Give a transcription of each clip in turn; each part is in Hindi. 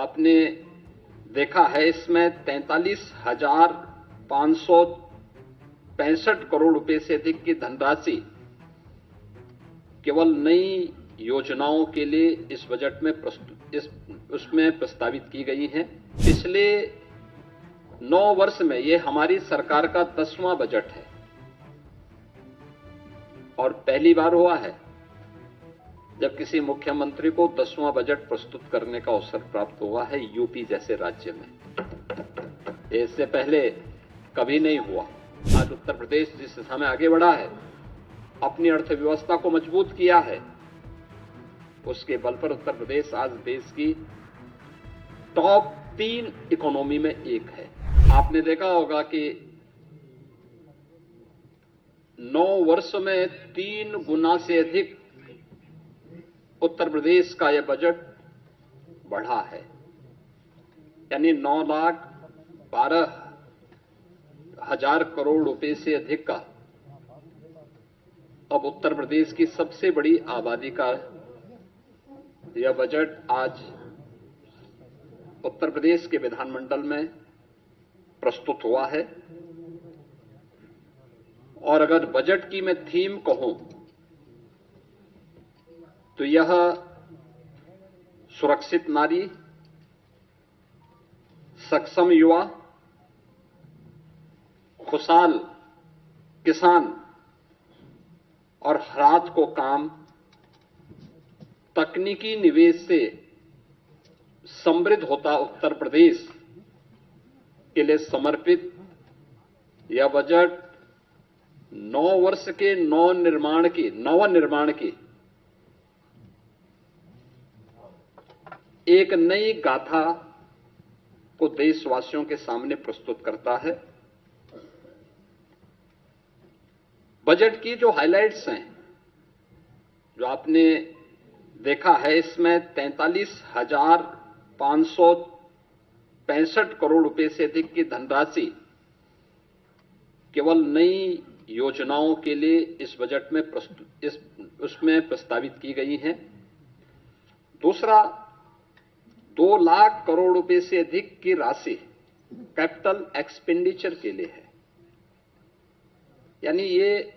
आपने देखा है इसमें 43,565 करोड़ रुपए से अधिक की धनराशि केवल नई योजनाओं के लिए इस बजट में उसमें प्रस्तावित की गई हैं। पिछले 9 वर्ष में ये हमारी सरकार का 10वां बजट है और पहली बार हुआ है जब किसी मुख्यमंत्री को 10वां बजट प्रस्तुत करने का अवसर प्राप्त हुआ है यूपी जैसे राज्य में। इससे पहले कभी नहीं हुआ। आज उत्तर प्रदेश जिस दिशा में आगे बढ़ा है, अपनी अर्थव्यवस्था को मजबूत किया है, उसके बल पर उत्तर प्रदेश आज देश की टॉप 3 इकोनॉमी में एक है। आपने देखा होगा कि 9 वर्ष में 3 गुना से अधिक उत्तर प्रदेश का यह बजट बढ़ा है, यानी 9,12,000 करोड़ रुपए से अधिक का अब उत्तर प्रदेश की सबसे बड़ी आबादी का यह बजट आज उत्तर प्रदेश के विधानमंडल में प्रस्तुत हुआ है। और अगर बजट की मैं थीम कहूं तो यह सुरक्षित नारी, सक्षम युवा, खुशहाल किसान और रात को काम, तकनीकी निवेश से समृद्ध होता उत्तर प्रदेश के लिए समर्पित यह बजट 9 वर्ष के नवनिर्माण की एक नई गाथा को देशवासियों के सामने प्रस्तुत करता है। बजट की जो हाइलाइट्स हैं, जो आपने देखा है, इसमें 43,565 करोड़ रुपए से अधिक की धनराशि केवल नई योजनाओं के लिए इस बजट में उसमें प्रस्तावित की गई हैं। दूसरा, 2 लाख करोड़ रुपए से अधिक की राशि कैपिटल एक्सपेंडिचर के लिए है, यानी ये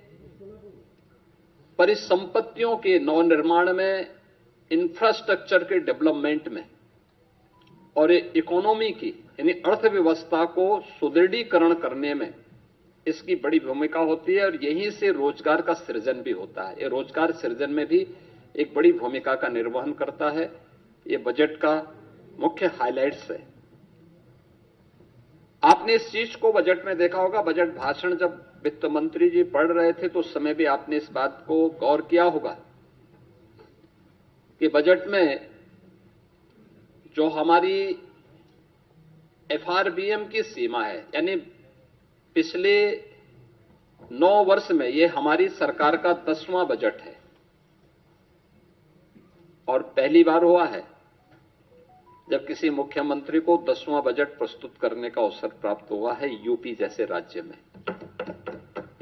परिसंपत्तियों के नवनिर्माण में, इंफ्रास्ट्रक्चर के डेवलपमेंट में और इकोनॉमी की यानी अर्थव्यवस्था को सुदृढ़ीकरण करने में इसकी बड़ी भूमिका होती है और यहीं से रोजगार का सृजन भी होता है। ये रोजगार सृजन में भी एक बड़ी भूमिका का निर्वहन करता है। ये बजट का मुख्य हाइलाइट्स है। आपने इस चीज को बजट में देखा होगा। बजट भाषण जब वित्त मंत्री जी पढ़ रहे थे तो उस समय भी आपने इस बात को गौर किया होगा कि बजट में जो हमारी एफआरबीएम की सीमा है, यानी पिछले 9 वर्ष में ये हमारी सरकार का 10वां बजट है और पहली बार हुआ है जब किसी मुख्यमंत्री को 10वां बजट प्रस्तुत करने का अवसर प्राप्त हुआ है यूपी जैसे राज्य में।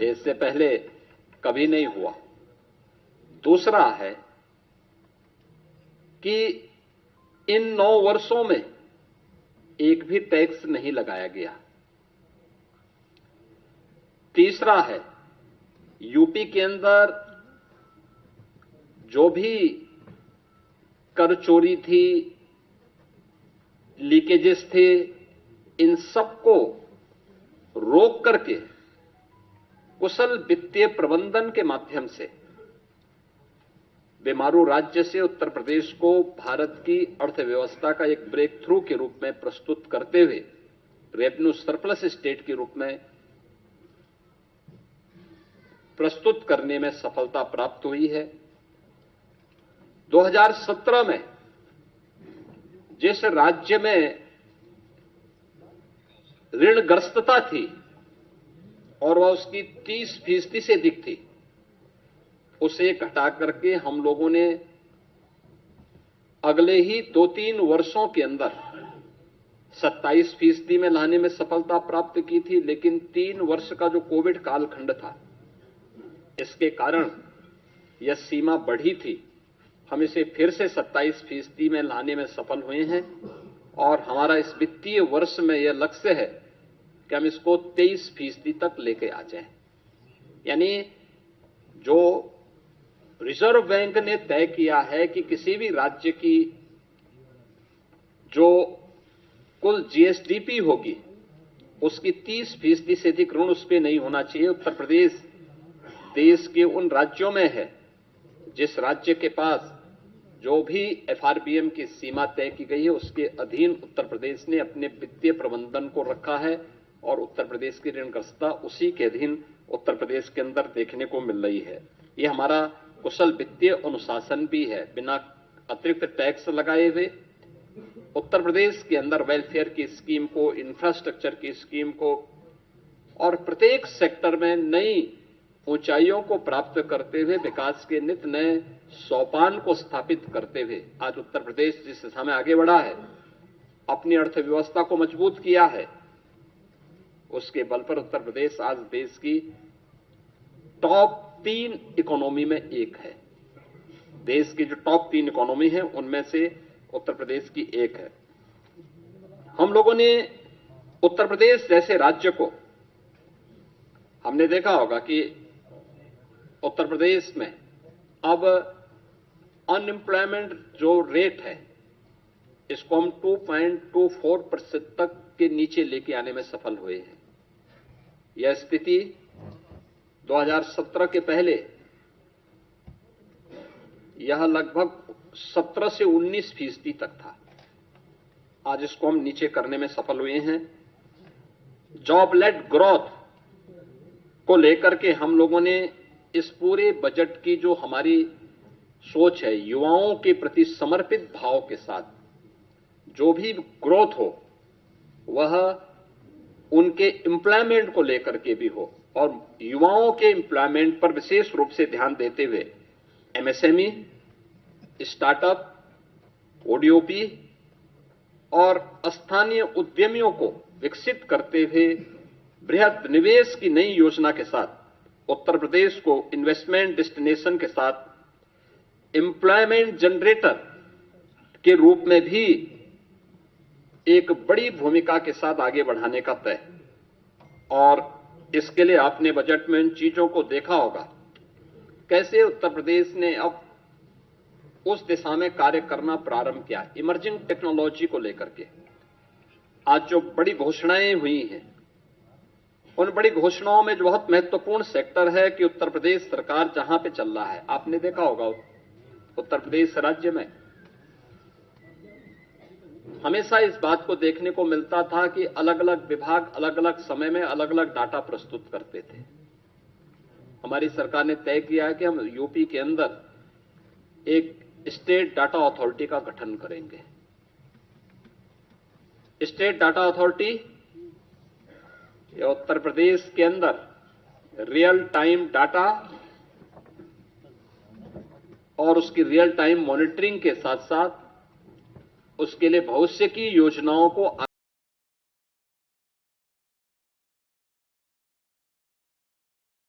इससे पहले कभी नहीं हुआ। दूसरा है कि इन 9 वर्षों में एक भी टैक्स नहीं लगाया गया। तीसरा है, यूपी के अंदर जो भी कर चोरी थी, लीकेजेस थे, इन सबको रोक करके कुशल वित्तीय प्रबंधन के माध्यम से बेमारू राज्य से उत्तर प्रदेश को भारत की अर्थव्यवस्था का एक ब्रेक थ्रू के रूप में प्रस्तुत करते हुए रेवेन्यू सरप्लस स्टेट के रूप में प्रस्तुत करने में सफलता प्राप्त हुई है। 2017 में जिस राज्य में ऋणग्रस्तता थी और वह उसकी 30% से अधिक थी, उसे घटा करके हम लोगों ने अगले ही 2-3 वर्षों के अंदर 27% में लाने में सफलता प्राप्त की थी। लेकिन 3 वर्ष का जो कोविड कालखंड था, इसके कारण यह सीमा बढ़ी थी। हम इसे फिर से 27% में लाने में सफल हुए हैं और हमारा इस वित्तीय वर्ष में यह लक्ष्य है कि हम इसको 23% तक लेके आ जाएं। यानी जो रिजर्व बैंक ने तय किया है कि किसी भी राज्य की जो कुल जीएसडीपी होगी उसकी 30% से अधिक ऋण उस पर नहीं होना चाहिए। उत्तर प्रदेश देश के उन राज्यों में है जिस राज्य के पास जो भी एफआरबीएम की सीमा तय की गई है उसके अधीन उत्तर प्रदेश ने अपने वित्तीय प्रबंधन को रखा है और उत्तर प्रदेश की ऋणग्रस्तता उसी के अधीन उत्तर प्रदेश के अंदर देखने को मिल रही है। यह हमारा कुशल वित्तीय अनुशासन भी है। बिना अतिरिक्त टैक्स लगाए हुए उत्तर प्रदेश के अंदर वेलफेयर की स्कीम को, इंफ्रास्ट्रक्चर की स्कीम को और प्रत्येक सेक्टर में नई ऊंचाइयों को प्राप्त करते हुए विकास के नित नए सोपान को स्थापित करते हुए आज उत्तर प्रदेश जिस दिशा में आगे बढ़ा है, अपनी अर्थव्यवस्था को मजबूत किया है, उसके बल पर उत्तर प्रदेश आज देश की टॉप 3 इकोनॉमी में एक है। देश की जो टॉप 3 इकोनॉमी है उनमें से उत्तर प्रदेश की एक है। हम लोगों ने उत्तर प्रदेश जैसे राज्य को, हमने देखा होगा कि उत्तर प्रदेश में अब अनएम्प्लॉयमेंट जो रेट है इसको हम 2.24% तक के नीचे लेके आने में सफल हुए हैं। यह स्थिति 2017 के पहले यह लगभग 17 से 19% तक था। आज इसको हम नीचे करने में सफल हुए हैं। जॉब लेड ग्रोथ को लेकर के हम लोगों ने इस पूरे बजट की जो हमारी सोच है, युवाओं के प्रति समर्पित भाव के साथ जो भी ग्रोथ हो वह उनके एम्प्लॉयमेंट को लेकर के भी हो और युवाओं के एम्प्लॉयमेंट पर विशेष रूप से ध्यान देते हुए एमएसएमई, स्टार्टअप, ओडीओपी और स्थानीय उद्यमियों को विकसित करते हुए बृहद निवेश की नई योजना के साथ उत्तर प्रदेश को इन्वेस्टमेंट डेस्टिनेशन के साथ एम्प्लॉयमेंट जनरेटर के रूप में भी एक बड़ी भूमिका के साथ आगे बढ़ाने का तय। और इसके लिए आपने बजट में इन चीजों को देखा होगा कैसे उत्तर प्रदेश ने अब उस दिशा में कार्य करना प्रारंभ किया। इमर्जिंग टेक्नोलॉजी को लेकर के आज जो बड़ी घोषणाएं हुई हैं, उन बड़ी घोषणाओं में जो बहुत महत्वपूर्ण सेक्टर है कि उत्तर प्रदेश सरकार जहां पे चल रहा है, आपने देखा होगा उत्तर प्रदेश राज्य में हमेशा इस बात को देखने को मिलता था कि अलग अलग विभाग अलग अलग समय में अलग अलग डाटा प्रस्तुत करते थे। हमारी सरकार ने तय किया है कि हम यूपी के अंदर एक स्टेट डाटा अथॉरिटी का गठन करेंगे। State data authority Uttar Pradesh के अंदर रियल टाइम डाटा और उसकी रियल टाइम मॉनिटरिंग के साथ साथ उसके लिए भविष्य की योजनाओं को